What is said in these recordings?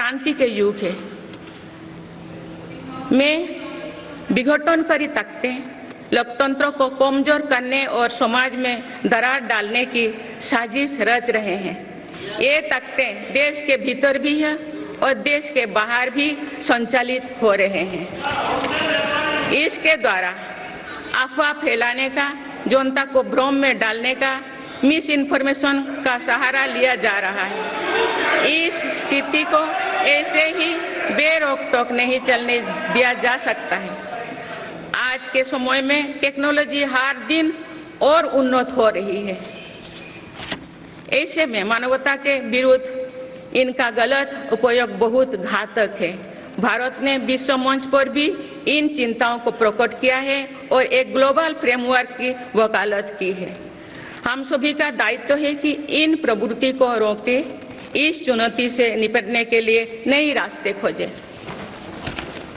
क्रांति के युग है में विघटनकारी ताकतें लोकतंत्र को कमजोर करने और समाज में दरार डालने की साजिश रच रहे हैं। ये ताकतें देश के भीतर भी है और देश के बाहर भी संचालित हो रहे हैं। इसके द्वारा अफवाह फैलाने का, जनता को भ्रम में डालने का, मिस इन्फॉर्मेशन का सहारा लिया जा रहा है। इस स्थिति को ऐसे ही बेरोक टोक नहीं चलने दिया जा सकता है। आज के समय में टेक्नोलॉजी हर दिन और उन्नत हो रही है। ऐसे में मानवता के विरुद्ध इनका गलत उपयोग बहुत घातक है। भारत ने विश्व मंच पर भी इन चिंताओं को प्रकट किया है और एक ग्लोबल फ्रेमवर्क की वकालत की है। हम सभी का दायित्व है कि इन प्रवृत्ति को रोके इस चुनौती से निपटने के लिए नए रास्ते खोजें।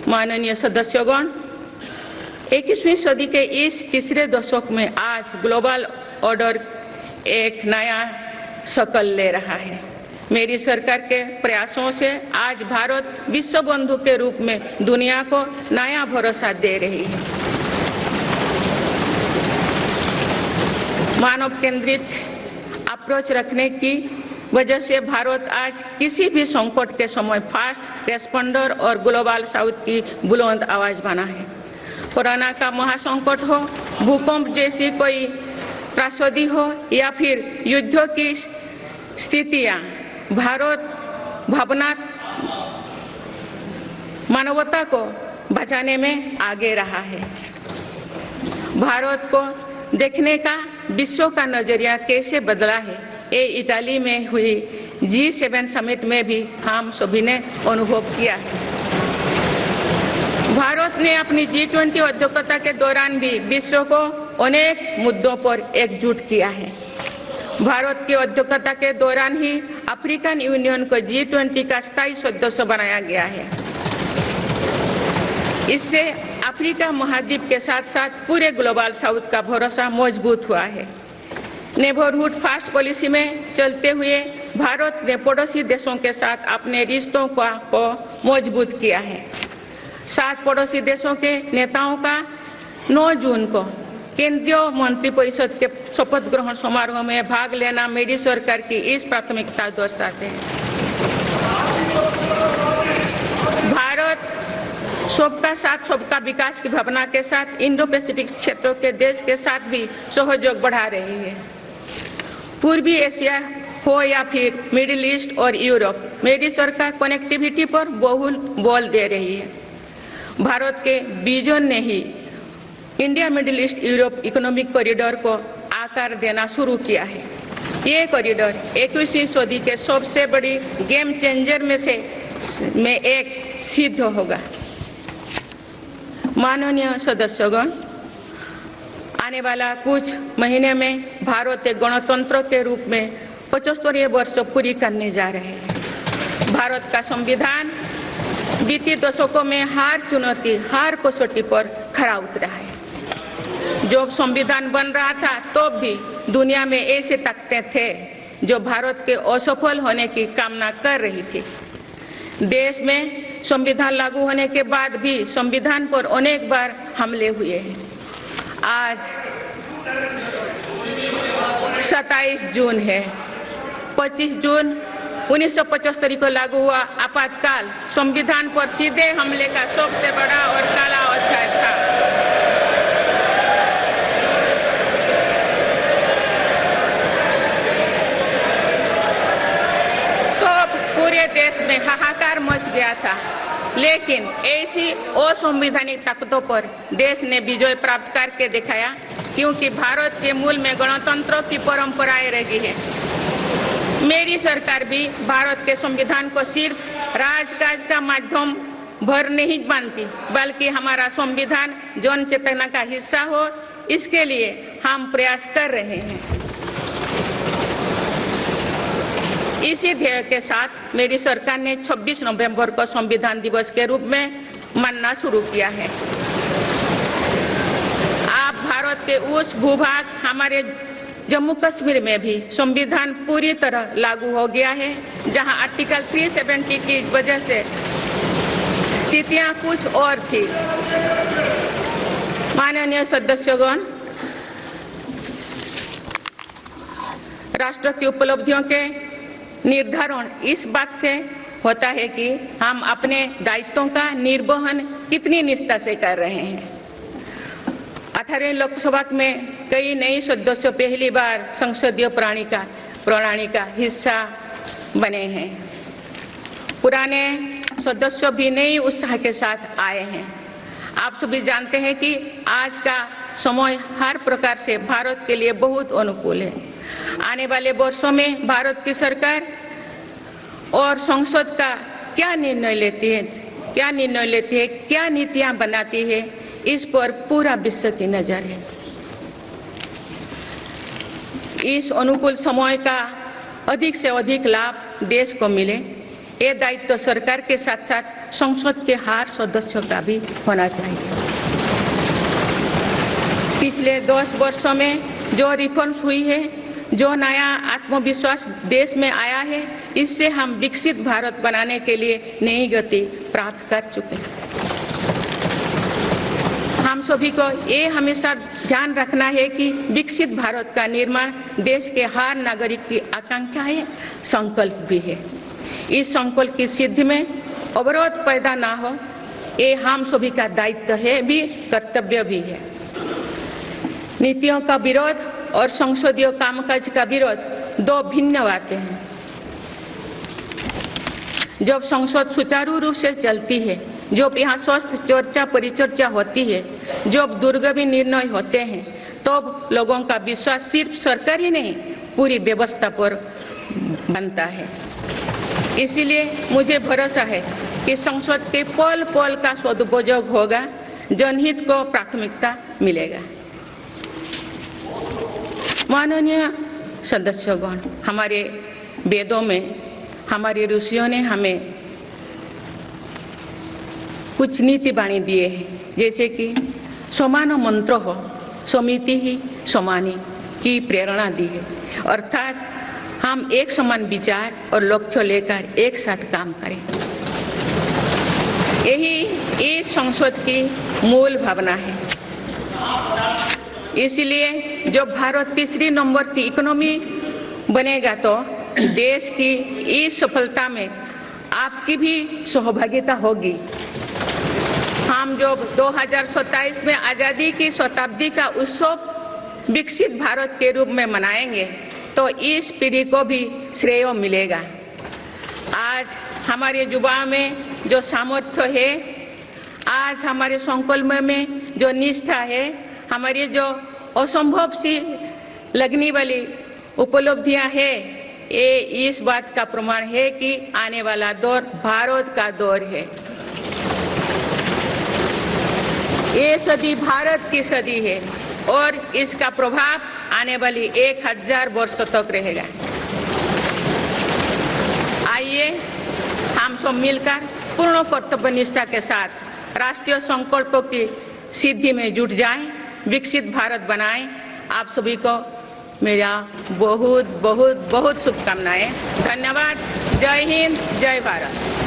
माननीय सदस्यगण, 21वीं सदी के इस तीसरे दशक में आज ग्लोबल ऑर्डर एक नया शक्ल ले रहा है। मेरी सरकार के प्रयासों से आज भारत विश्व बंधु के रूप में दुनिया को नया भरोसा दे रही है। मानव केंद्रित अप्रोच रखने की वजह से भारत आज किसी भी संकट के समय फास्ट रेस्पॉन्डर और ग्लोबल साउथ की बुलंद आवाज बना है। कोरोना का महासंकट हो, भूकंप जैसी कोई त्रासदी हो या फिर युद्धों की स्थितियां, भारत मानवता को बचाने में आगे रहा है। भारत को देखने का विश्व का नजरिया कैसे बदला है, ये इटाली में हुई G7 समिट में भी हम सभी ने अनुभव किया है। भारत ने अपनी G20 अध्यक्षता के दौरान भी विश्व को अनेक मुद्दों पर एकजुट किया है। भारत की अध्यक्षता के दौरान ही अफ्रीकन यूनियन को G20 का स्थायी सदस्य बनाया गया है। इससे अफ्रीका महाद्वीप के साथ साथ पूरे ग्लोबल साउथ का भरोसा मजबूत हुआ है। नेबरहुड फास्ट पॉलिसी में चलते हुए भारत ने पड़ोसी देशों के साथ अपने रिश्तों को मजबूत किया है। 7 पड़ोसी देशों के नेताओं का 9 जून को केंद्रीय मंत्रिपरिषद के शपथ ग्रहण समारोह में भाग लेना मेरी सरकार की इस प्राथमिकता दर्शाते हैं। भारत सबका साथ सबका विकास की भावना के साथ इंडो पैसिफिक क्षेत्रों के देश के साथ भी सहयोग बढ़ा रही है। पूर्वी एशिया हो या फिर मिडिल ईस्ट और यूरोप, मेरी सरकार कनेक्टिविटी पर बहुल बल दे रही है। भारत के विजन ने ही India Middle East Europe economic corridor को आकार देना शुरू किया है। ये कॉरिडोर 21वीं सदी के सबसे बड़ी गेम चेंजर में एक सिद्ध होगा। माननीय सदस्यगण, आने वाला कुछ महीने में भारत एक गणतंत्र के रूप में 75वें वर्ष पूरी करने जा रहे हैं। भारत का संविधान बीते दशकों में हर चुनौती, हर कसौटी पर खरा उतरा है। जब संविधान बन रहा था तो भी दुनिया में ऐसे ताकतें थे जो भारत के असफल होने की कामना कर रही थी। देश में संविधान लागू होने के बाद भी संविधान पर अनेक बार हमले हुए हैं। आज 27 जून है। 25 जून 1975 को लागू हुआ आपातकाल संविधान पर सीधे हमले का सबसे बड़ा और काला अध्याय था। पूरे देश में हाहाकार मच गया था, लेकिन ऐसी असंवैधानिक ताकतों पर देश ने विजय प्राप्त करके दिखाया, क्योंकि भारत के मूल में गणतंत्र की परंपराएं रही है। मेरी सरकार भी भारत के संविधान को सिर्फ राजकाज का माध्यम भर नहीं मानती, बल्कि हमारा संविधान जन चेतना का हिस्सा हो, इसके लिए हम प्रयास कर रहे हैं। इसी ध्येय के साथ मेरी सरकार ने 26 नवंबर को संविधान दिवस के रूप में मानना शुरू किया है। आप भारत के उस भूभाग हमारे जम्मू कश्मीर में भी संविधान पूरी तरह लागू हो गया है, जहां आर्टिकल 370 की वजह से स्थितियां कुछ और थी। माननीय सदस्यगण, राष्ट्र की उपलब्धियों के निर्धारण इस बात से होता है कि हम अपने दायित्वों का निर्वहन कितनी निष्ठा से कर रहे हैं। 18 लोकसभा में कई नए सदस्य पहली बार संसदीय प्रणाली का हिस्सा बने हैं। पुराने सदस्य भी नए उत्साह के साथ आए हैं। आप सभी जानते हैं कि आज का समय हर प्रकार से भारत के लिए बहुत अनुकूल है। आने वाले वर्षों में भारत की सरकार और संसद का क्या निर्णय लेती है, क्या नीतियां बनाती है, इस पर पूरा विश्व की नजर है। इस अनुकूल समय का अधिक से अधिक लाभ देश को मिले, ये दायित्व सरकार के साथ साथ संसद के हर सदस्यों का भी होना चाहिए। पिछले 10 वर्षों में जो रिफॉर्म्स हुई है, जो नया आत्मविश्वास देश में आया है, इससे हम विकसित भारत बनाने के लिए नई गति प्राप्त कर चुके हैं। हम सभी को ये हमेशा ध्यान रखना है कि विकसित भारत का निर्माण देश के हर नागरिक की आकांक्षा है, संकल्प भी है। इस संकल्प की सिद्धि में अवरोध पैदा ना हो, ये हम सभी का दायित्व है भी, कर्तव्य भी है। नीतियों का विरोध और संसदीय कामकाज का विरोध दो भिन्न बातें हैं। जब संसद सुचारू रूप से चलती है, जब यहाँ स्वस्थ चर्चा परिचर्चा होती है, जब दूरगामी निर्णय होते हैं, तब लोगों का विश्वास सिर्फ सरकार ही नहीं, पूरी व्यवस्था पर बनता है। इसीलिए मुझे भरोसा है कि संसद के पल पल का सदुपयोग होगा, जनहित को प्राथमिकता मिलेगा। माननीय सदस्यगण, हमारे वेदों में हमारे ऋषियों ने हमें कुछ नीति वाणी दिए हैं, जैसे कि समान मंत्र हो समिति ही समानी की प्रेरणा दी है। अर्थात हम एक समान विचार और लक्ष्य लेकर एक साथ काम करें, यही इस संसद की मूल भावना है। इसलिए जब भारत तीसरी नंबर की इकोनॉमी बनेगा, तो देश की इस सफलता में आपकी भी सहभागिता होगी। हम जब 2027 में आजादी की शताब्दी का उत्सव विकसित भारत के रूप में मनाएंगे, तो इस पीढ़ी को भी श्रेय मिलेगा। आज हमारे युवाओं में जो सामर्थ्य है, आज हमारे संकल्प में जो निष्ठा है, हमारी जो असंभव सी लगने वाली उपलब्धियां है, ये इस बात का प्रमाण है कि आने वाला दौर भारत का दौर है। ये सदी भारत की सदी है और इसका प्रभाव आने वाली 1000 वर्षों तक रहेगा। आइए हम सब मिलकर पूर्ण कर्तव्य निष्ठा के साथ राष्ट्रीय संकल्पों की सिद्धि में जुट जाएं, विकसित भारत बनाएं। आप सभी को मेरा बहुत बहुत बहुत शुभकामनाएं। धन्यवाद। जय हिंद, जय भारत।